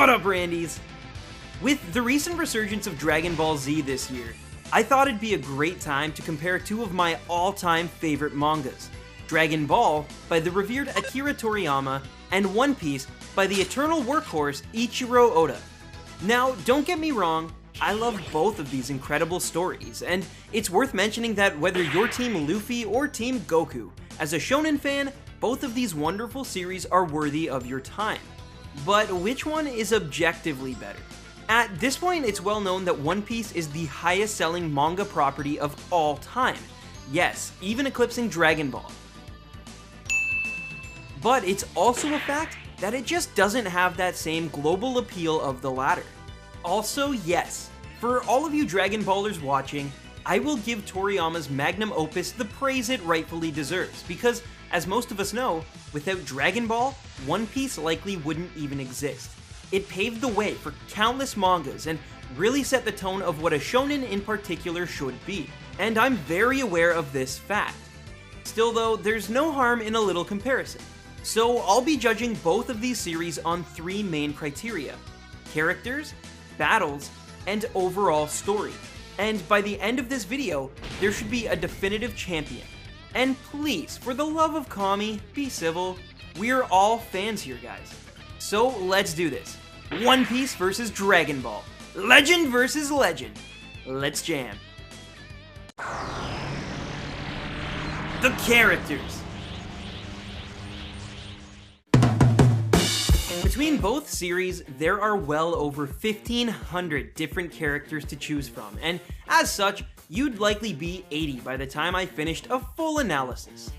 What up, Randies? With the recent resurgence of Dragon Ball Z this year, I thought it'd be a great time to compare two of my all-time favorite mangas, Dragon Ball by the revered Akira Toriyama and One Piece by the eternal workhorse Ichiro Oda. Now, don't get me wrong, I love both of these incredible stories, and it's worth mentioning that whether you're Team Luffy or Team Goku, as a Shōnen fan, both of these wonderful series are worthy of your time. But which one is objectively better? At this point, it's well known that One Piece is the highest selling manga property of all time. Yes, even eclipsing Dragon Ball. But it's also a fact that it just doesn't have that same global appeal of the latter. Also, yes, for all of you Dragon Ballers watching, I will give Toriyama's magnum opus the praise it rightfully deserves, because, as most of us know, without Dragon Ball, One Piece likely wouldn't even exist. It paved the way for countless mangas and really set the tone of what a shonen in particular should be, and I'm very aware of this fact. Still though, there's no harm in a little comparison. So I'll be judging both of these series on three main criteria: characters, battles, and overall story. And by the end of this video, there should be a definitive champion. And please, for the love of Kami, be civil. We're all fans here, guys. So let's do this. One Piece versus Dragon Ball. Legend versus legend. Let's jam. The characters. Between both series, there are well over 1,500 different characters to choose from, and as such, you'd likely be 80 by the time I finished a full analysis.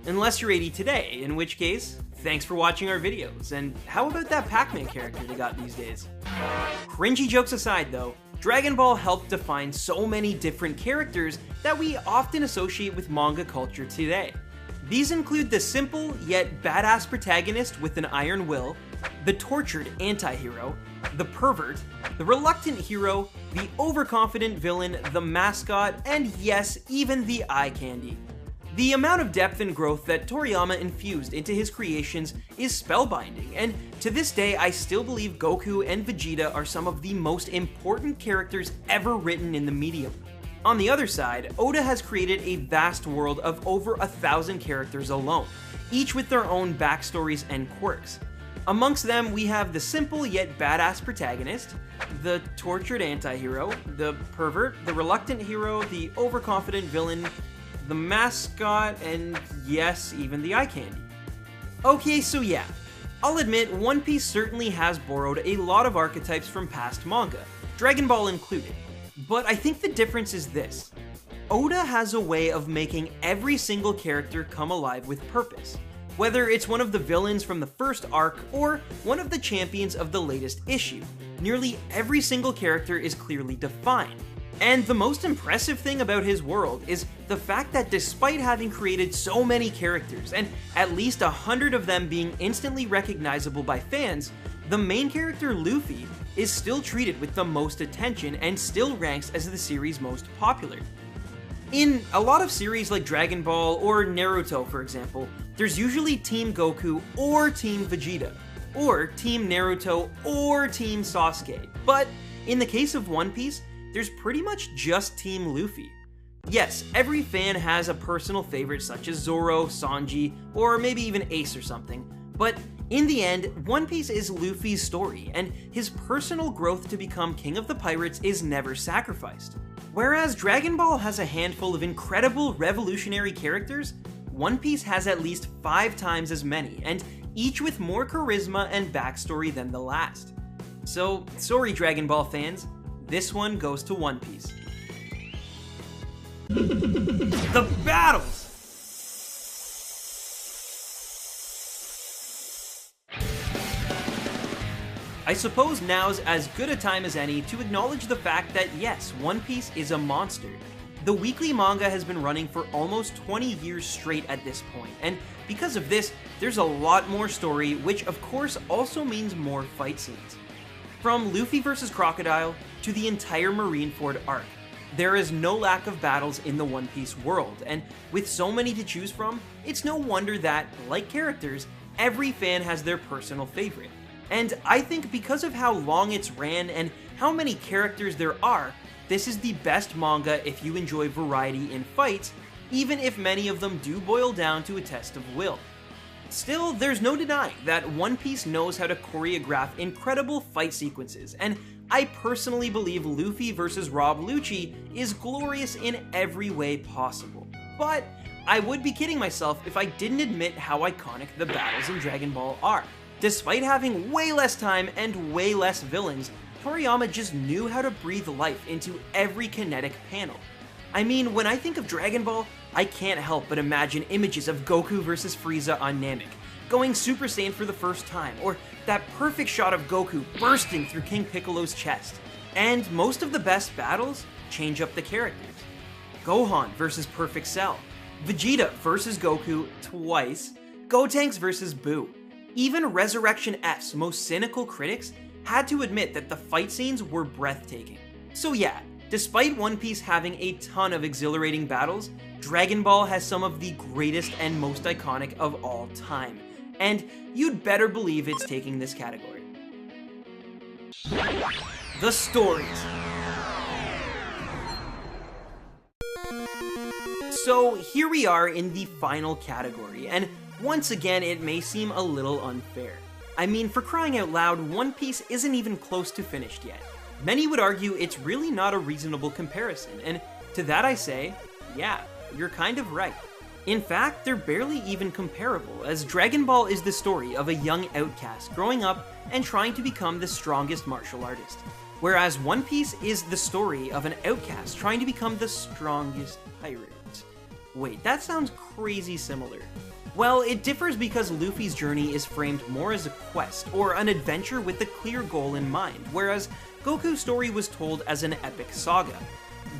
Unless you're 80 today, in which case, thanks for watching our videos, and how about that Pac-Man character they got these days? Cringy jokes aside though, Dragon Ball helped define so many different characters that we often associate with manga culture today. These include the simple yet badass protagonist with an iron will, the tortured anti-hero, the pervert, the reluctant hero, the overconfident villain, the mascot, and yes, even the eye candy. The amount of depth and growth that Toriyama infused into his creations is spellbinding, and to this day I still believe Goku and Vegeta are some of the most important characters ever written in the medium. On the other side, Oda has created a vast world of over 1,000 characters alone, each with their own backstories and quirks. Amongst them, we have the simple yet badass protagonist, the tortured anti-hero, the pervert, the reluctant hero, the overconfident villain, the mascot, and yes, even the eye candy. Okay, so yeah, I'll admit One Piece certainly has borrowed a lot of archetypes from past manga, Dragon Ball included, but I think the difference is this. Oda has a way of making every single character come alive with purpose. Whether it's one of the villains from the first arc or one of the champions of the latest issue, nearly every single character is clearly defined. And the most impressive thing about his world is the fact that despite having created so many characters, and at least 100 of them being instantly recognizable by fans, the main character Luffy is still treated with the most attention and still ranks as the series' most popular. In a lot of series like Dragon Ball or Naruto, for example, there's usually Team Goku or Team Vegeta, or Team Naruto or Team Sasuke, but in the case of One Piece, there's pretty much just Team Luffy. Yes, every fan has a personal favorite such as Zoro, Sanji, or maybe even Ace or something, but in the end, One Piece is Luffy's story, and his personal growth to become King of the Pirates is never sacrificed. Whereas Dragon Ball has a handful of incredible revolutionary characters, One Piece has at least 5 times as many, and each with more charisma and backstory than the last. So, sorry Dragon Ball fans, this one goes to One Piece. The battles! I suppose now's as good a time as any to acknowledge the fact that yes, One Piece is a monster. The weekly manga has been running for almost 20 years straight at this point, and because of this, there's a lot more story, which of course also means more fight scenes. From Luffy vs. Crocodile to the entire Marineford arc, there is no lack of battles in the One Piece world, and with so many to choose from, it's no wonder that, like characters, every fan has their personal favorite. And I think because of how long it's ran and how many characters there are, this is the best manga if you enjoy variety in fights, even if many of them do boil down to a test of will. Still, there's no denying that One Piece knows how to choreograph incredible fight sequences, and I personally believe Luffy vs. Rob Lucci is glorious in every way possible. But I would be kidding myself if I didn't admit how iconic the battles in Dragon Ball are. Despite having way less time and way less villains, Toriyama just knew how to breathe life into every kinetic panel. I mean, when I think of Dragon Ball, I can't help but imagine images of Goku vs. Frieza on Namek, going Super Saiyan for the first time, or that perfect shot of Goku bursting through King Piccolo's chest. And most of the best battles change up the characters. Gohan vs. Perfect Cell, Vegeta vs. Goku twice, Gotenks vs. Boo. Even Resurrection F's most cynical critics had to admit that the fight scenes were breathtaking. So yeah, despite One Piece having a ton of exhilarating battles, Dragon Ball has some of the greatest and most iconic of all time, and you'd better believe it's taking this category. The stories. So here we are in the final category, and once again it may seem a little unfair. I mean, for crying out loud, One Piece isn't even close to finished yet. Many would argue it's really not a reasonable comparison, and to that I say, yeah, you're kind of right. In fact, they're barely even comparable, as Dragon Ball is the story of a young outcast growing up and trying to become the strongest martial artist, whereas One Piece is the story of an outcast trying to become the strongest pirate. Wait, that sounds crazy similar. Well, it differs because Luffy's journey is framed more as a quest, or an adventure with a clear goal in mind, whereas Goku's story was told as an epic saga.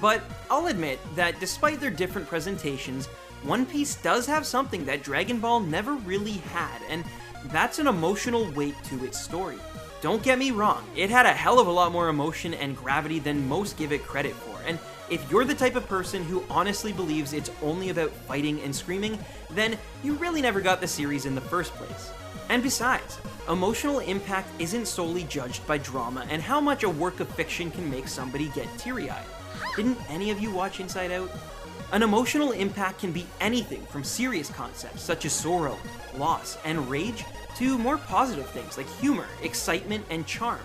But I'll admit that despite their different presentations, One Piece does have something that Dragon Ball never really had, and that's an emotional weight to its story. Don't get me wrong, it had a hell of a lot more emotion and gravity than most give it credit for, and if you're the type of person who honestly believes it's only about fighting and screaming, then you really never got the series in the first place. And besides, emotional impact isn't solely judged by drama and how much a work of fiction can make somebody get teary-eyed. Didn't any of you watch Inside Out? An emotional impact can be anything from serious concepts such as sorrow, loss, and rage to more positive things like humor, excitement, and charm.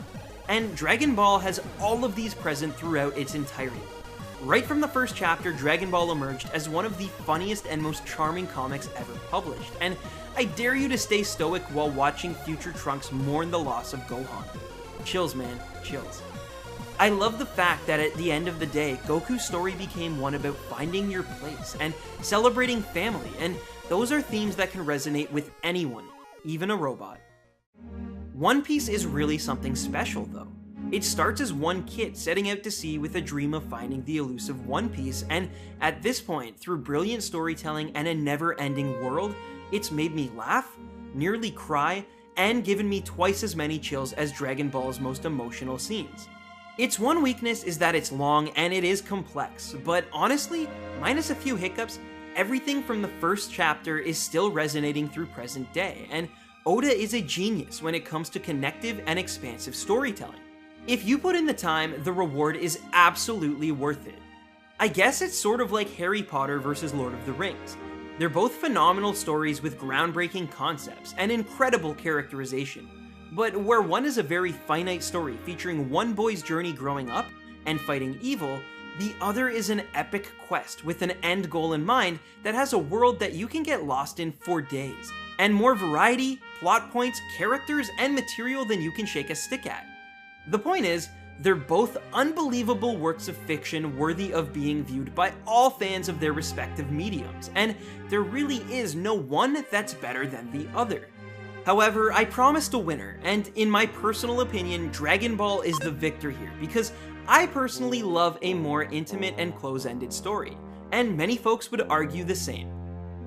And Dragon Ball has all of these present throughout its entirety. Right from the first chapter, Dragon Ball emerged as one of the funniest and most charming comics ever published, and I dare you to stay stoic while watching future Trunks mourn the loss of Gohan. Chills, man, chills. I love the fact that at the end of the day, Goku's story became one about finding your place and celebrating family, and those are themes that can resonate with anyone, even a robot. One Piece is really something special, though. It starts as one kid setting out to sea with a dream of finding the elusive One Piece, and at this point, through brilliant storytelling and a never-ending world, it's made me laugh, nearly cry, and given me twice as many chills as Dragon Ball's most emotional scenes. Its one weakness is that it's long and it is complex, but honestly, minus a few hiccups, everything from the first chapter is still resonating through present day, and Oda is a genius when it comes to connective and expansive storytelling. If you put in the time, the reward is absolutely worth it. I guess it's sort of like Harry Potter versus Lord of the Rings. They're both phenomenal stories with groundbreaking concepts and incredible characterization, but where one is a very finite story featuring one boy's journey growing up and fighting evil, the other is an epic quest with an end goal in mind that has a world that you can get lost in for days, and more variety, plot points, characters, and material than you can shake a stick at. The point is, they're both unbelievable works of fiction worthy of being viewed by all fans of their respective mediums, and there really is no one that's better than the other. However, I promised a winner, and in my personal opinion, Dragon Ball is the victor here, because I personally love a more intimate and close-ended story, and many folks would argue the same.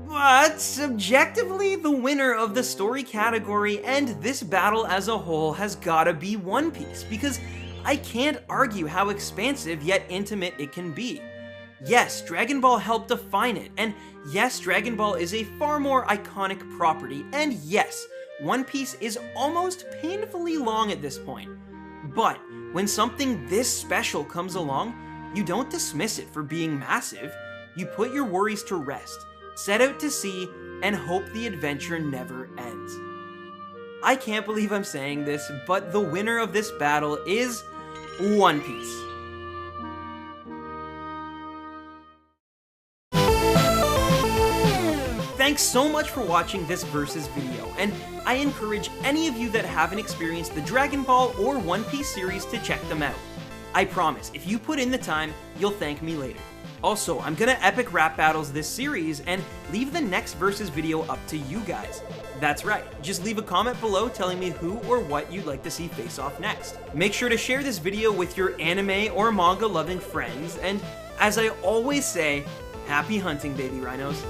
But subjectively, the winner of the story category and this battle as a whole has gotta be One Piece, because I can't argue how expansive yet intimate it can be. Yes, Dragon Ball helped define it, and yes, Dragon Ball is a far more iconic property, and yes, One Piece is almost painfully long at this point. But when something this special comes along, you don't dismiss it for being massive. You put your worries to rest, set out to sea, and hope the adventure never ends. I can't believe I'm saying this, but the winner of this battle is One Piece. Thanks so much for watching this Versus video, and I encourage any of you that haven't experienced the Dragon Ball or One Piece series to check them out. I promise, if you put in the time, you'll thank me later. Also, I'm gonna epic rap battles this series and leave the next Versus video up to you guys. That's right, just leave a comment below telling me who or what you'd like to see face off next. Make sure to share this video with your anime or manga loving friends, and as I always say, happy hunting, baby rhinos.